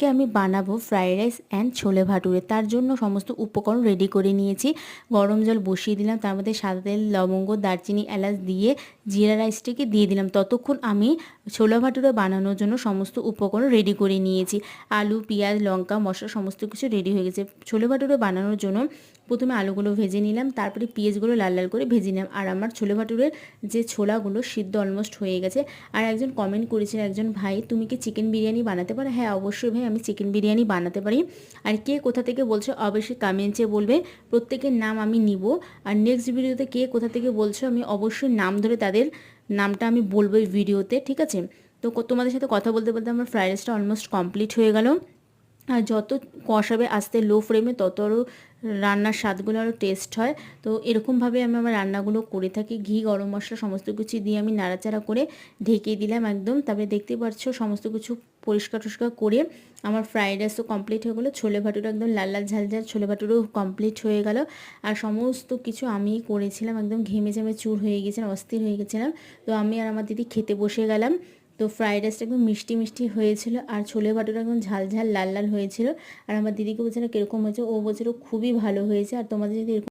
আমি বানাবো fried rice and ছোলে ভাটুরে। তার জন্য সমস্ত উপকরণ রেডি করে নিয়েছি। গরম জল বসিয়ে দিলাম, তার মধ্যে সাদা তেল, লবঙ্গ, দারচিনি, এলাচ দিয়ে জিরা রাইসটাকে দিয়ে দিলাম। ততক্ষণ আমি ছোলা ভাটুরে বানানোর জন্য সমস্ত উপকরণ রেডি করে নিয়েছি। আলু, পেঁয়াজ, লঙ্কা, মশলা সমস্ত কিছু রেডি হয়ে গেছে। ছোলে ভাটুরে বানানোর জন্য প্রথমে আলুগুলো ভেজে নিলাম, তারপরে পেঁয়াজগুলো লাল লাল করে ভেজে নিলাম। আর আমার ছোলে ভাটুরের যে ছোলাগুলো সিদ্ধ অলমোস্ট হয়ে গেছে। আর একজন কমেন্ট করেছেন, একজন ভাই, তুমি কি চিকেন বিরিয়ানি বানাতে পারো? হ্যাঁ, অবশ্যই ভাই, আমি চিকেন বিরিয়ানি বানাতে পারি। আর কে কোথা থেকে বলছো অবশ্যই কমেন্টে বলবে, প্রত্যেকের নাম আমি নিব। আর নেক্সট ভিডিওতে কে কোথা থেকে বলছো আমি অবশ্যই নাম ধরে তাদের নামটা আমি বলবো এই ভিডিওতে, ঠিক আছে? তো তোমাদের সাথে কথা বলতে বলতে আমার ফ্রাইড রাইসটা অলমোস্ট কমপ্লিট হয়ে গেল। আর যত কষাবে আস্তে লো ফ্লেমে, তত আরও রান্নার স্বাদগুলো আরও টেস্ট হয়। তো এরকমভাবে আমি আমার রান্নাগুলো করে থাকি। ঘি, গরম মশলা সমস্ত কিছু দিয়ে আমি নাড়াচাড়া করে ঢেকে দিলাম একদম। তারপরে দেখতে পাচ্ছ সমস্ত কিছু পরিষ্কার টরিষ্কার করে আমার ফ্রাইড রাইসও কমপ্লিট হয়ে গেলো। ছোলে ভাটুরে একদম লাল লাল ঝাল ঝাল ছোলে ভাটুরেও কমপ্লিট হয়ে গেল। আর সমস্ত কিছু আমিই করেছিলাম, একদম ঘেমে ঝেমে চুর হয়ে গেছিলাম, অস্থির হয়ে গেছিলাম। তো আমি আর আমার দিদি খেতে বসে গেলাম। তো ফ্রাইড রাইসটা একদম মিষ্টি মিষ্টি হয়েছিল, আর ছোলে ভাটুরা একদম ঝাল ঝাল লাল লাল হয়েছিল। আর আমার দিদিকে বলছিল কীরকম হয়েছে, ও বলছিল খুবই ভালো হয়েছে। আর তোমাদের যদি